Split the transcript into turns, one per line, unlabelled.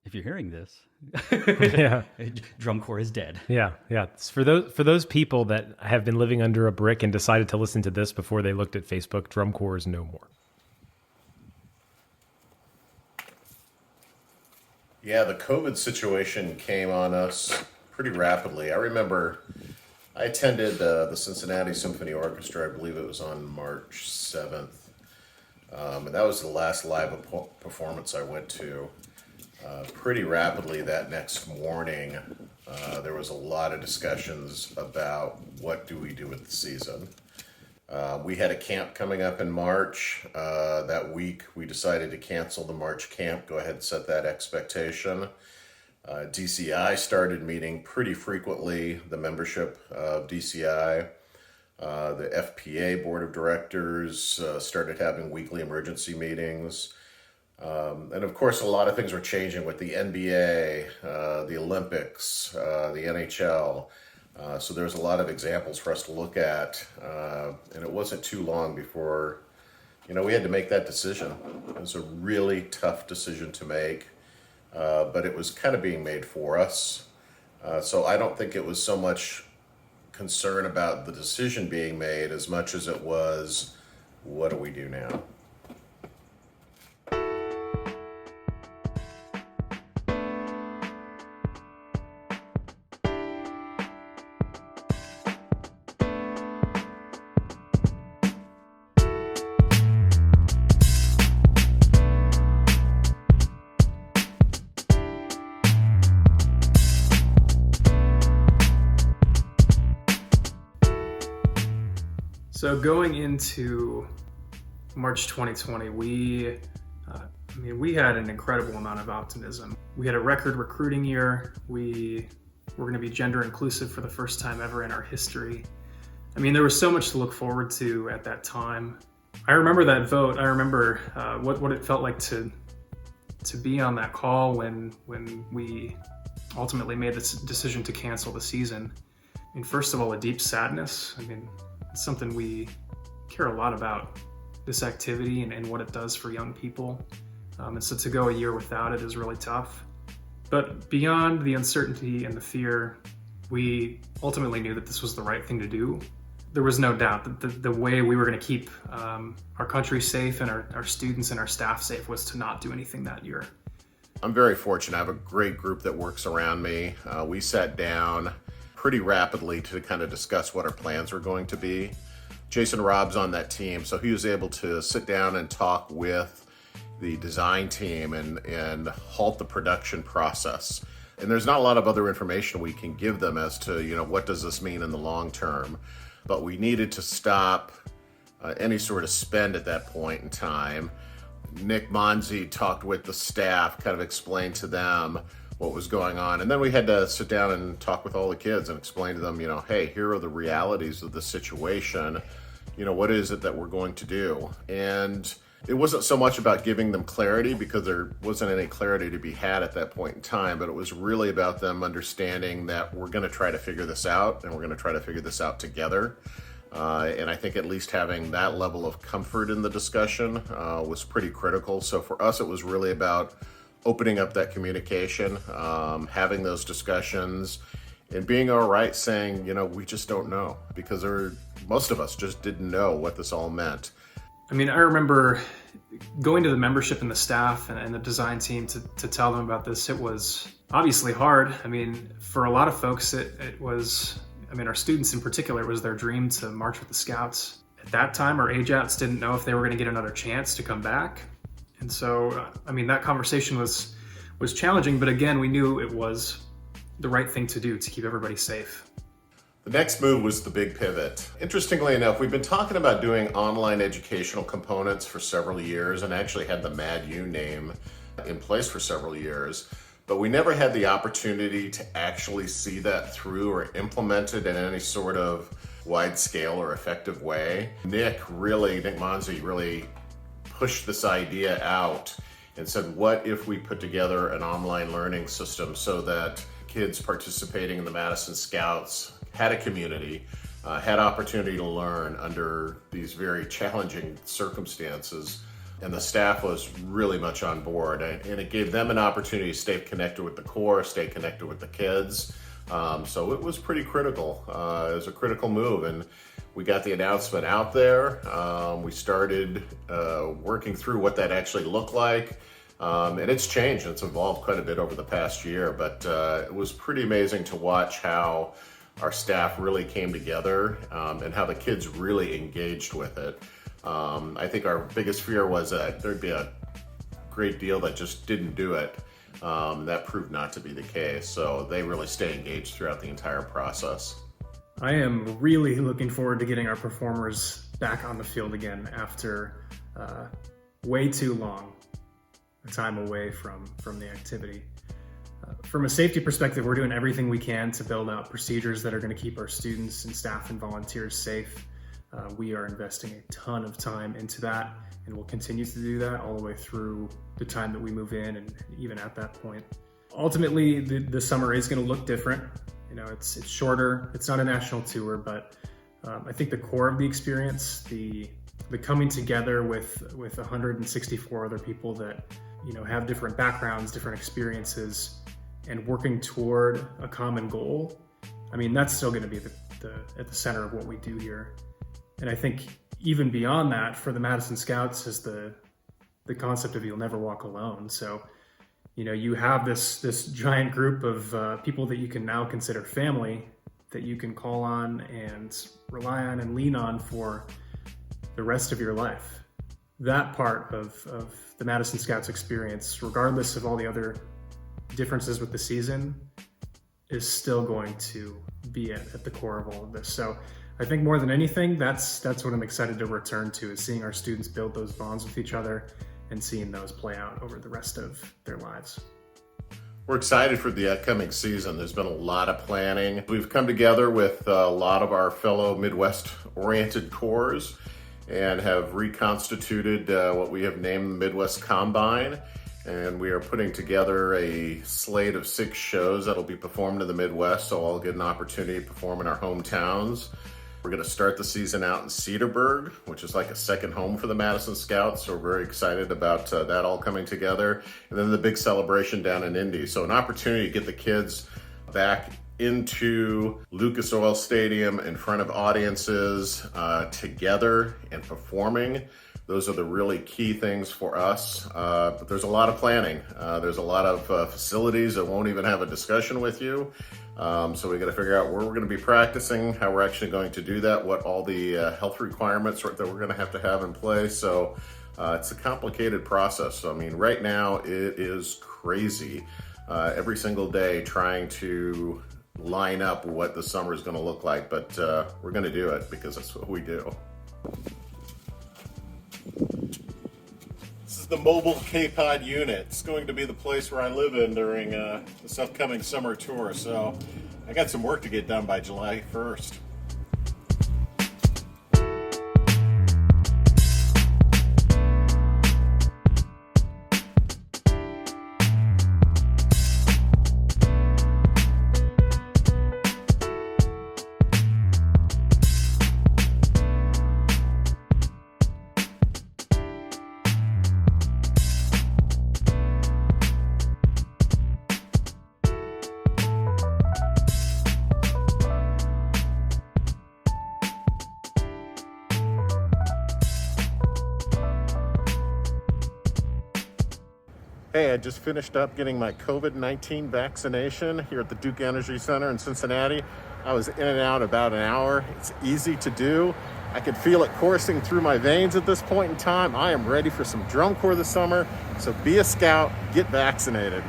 If you're hearing this,
Yeah.
drum corps is dead.
Yeah. Yeah. It's for those people that have been living under a brick and decided to listen to this before they looked at Facebook, drum corps is no more.
Yeah, the COVID situation came on us pretty rapidly. I remember I attended the Cincinnati Symphony Orchestra. I believe it was on March 7th. And that was the last live performance I went to. Pretty rapidly that next morning, there was a lot of discussions about what do we do with the season. We had a camp coming up in March. That week, we decided to cancel the March camp, go ahead and set that expectation. DCI started meeting pretty frequently, the membership of DCI. The FPA Board of Directors started having weekly emergency meetings. And of course, a lot of things were changing with the NBA, the Olympics, the NHL. So there's a lot of examples for us to look at. And it wasn't too long before, we had to make that decision. It was a really tough decision to make, but it was kind of being made for us. So I don't think it was so much concern about the decision being made as much as it was, what do we do now?
So going into March 2020, we had an incredible amount of optimism. We had a record recruiting year. We were going to be gender inclusive for the first time ever in our history. There was so much to look forward to at that time. I remember that vote. I remember what it felt like to be on that call when we ultimately made this decision to cancel the season. First of all, a deep sadness. It's something we care a lot about, this activity and what it does for young people. And so to go a year without it is really tough. But beyond the uncertainty and the fear, we ultimately knew that this was the right thing to do. There was no doubt that the way we were going to keep our country safe and our students and our staff safe was to not do anything that year.
I'm very fortunate. I have a great group that works around me. We sat down pretty rapidly to kind of discuss what our plans were going to be. Jason Robb's on that team, so he was able to sit down and talk with the design team and halt the production process. And there's not a lot of other information we can give them as to, what does this mean in the long term. But we needed to stop any sort of spend at that point in time. Nick Monzi talked with the staff, kind of explained to them what was going on. And then we had to sit down and talk with all the kids and explain to them, hey, here are the realities of the situation. What is it that we're going to do? And it wasn't so much about giving them clarity because there wasn't any clarity to be had at that point in time, but it was really about them understanding that we're going to try to figure this out and we're going to try to figure this out together. And I think at least having that level of comfort in the discussion was pretty critical. So for us, it was really about opening up that communication, having those discussions, and being all right saying, we just don't know, because most of us just didn't know what this all meant.
I remember going to the membership and the staff and the design team to tell them about this. It was obviously hard. For a lot of folks, it was, our students in particular, it was their dream to march with the Scouts. At that time, our age-outs didn't know if they were going to get another chance to come back. And so, that conversation was challenging, but again, we knew it was the right thing to do to keep everybody safe.
The next move was the big pivot. Interestingly enough, we've been talking about doing online educational components for several years and actually had the MadU name in place for several years, but we never had the opportunity to actually see that through or implement it in any sort of wide scale or effective way. Nick Monzi really pushed this idea out and said, what if we put together an online learning system so that kids participating in the Madison Scouts had a community, had opportunity to learn under these very challenging circumstances, and the staff was really much on board, and it gave them an opportunity to stay connected with the Corps, stay connected with the kids. So it was pretty critical. It was a critical move, and we got the announcement out there. We started working through what that actually looked like. And it's changed, it's evolved quite a bit over the past year, but it was pretty amazing to watch how our staff really came together and how the kids really engaged with it. I think our biggest fear was that there'd be a great deal that just didn't do it. That proved not to be the case, so they really stay engaged throughout the entire process.
I am really looking forward to getting our performers back on the field again after way too long a time away from the activity. From a safety perspective, we're doing everything we can to build out procedures that are going to keep our students and staff and volunteers safe. We are investing a ton of time into that, and we'll continue to do that all the way through the time that we move in and even at that point. Ultimately, the summer is going to look different. You know, it's shorter. It's not a national tour, but I think the core of the experience, the coming together with 164 other people that, you know, have different backgrounds, different experiences, and working toward a common goal. I mean, that's still going to be at the center of what we do here. And I think even beyond that, for the Madison Scouts, is the concept of you'll never walk alone. So, you know, you have this giant group of people that you can now consider family, that you can call on and rely on and lean on for the rest of your life. That part of the Madison Scouts experience, regardless of all the other differences with the season, is still going to be at the core of all of this. So I think more than anything, that's what I'm excited to return to, is seeing our students build those bonds with each other and seeing those play out over the rest of their lives.
We're excited for the upcoming season. There's been a lot of planning. We've come together with a lot of our fellow Midwest-oriented corps and have reconstituted what we have named the Midwest Combine. And we are putting together a slate of 6 shows that'll be performed in the Midwest, so I'll get an opportunity to perform in our hometowns. We're going to start the season out in Cedarburg, which is like a second home for the Madison Scouts, so we're very excited about that all coming together. And then the big celebration down in Indy. So an opportunity to get the kids back into Lucas Oil Stadium in front of audiences together and performing. Those are the really key things for us, but there's a lot of planning. There's a lot of facilities that won't even have a discussion with you. So we got to figure out where we're going to be practicing, how we're actually going to do that, what all the health requirements that we're going to have in place. So it's a complicated process. So, I mean, right now it is crazy. Every single day trying to line up what the summer is going to look like, but we're going to do it because that's what we do. This is the mobile K-Pod unit. It's going to be the place where I live in during this upcoming summer tour, so I got some work to get done by July 1st. Hey, I just finished up getting my COVID-19 vaccination here at the Duke Energy Center in Cincinnati. I was in and out about an hour. It's easy to do. I could feel it coursing through my veins at this point in time. I am ready for some drum corps this summer, so be a scout, get vaccinated.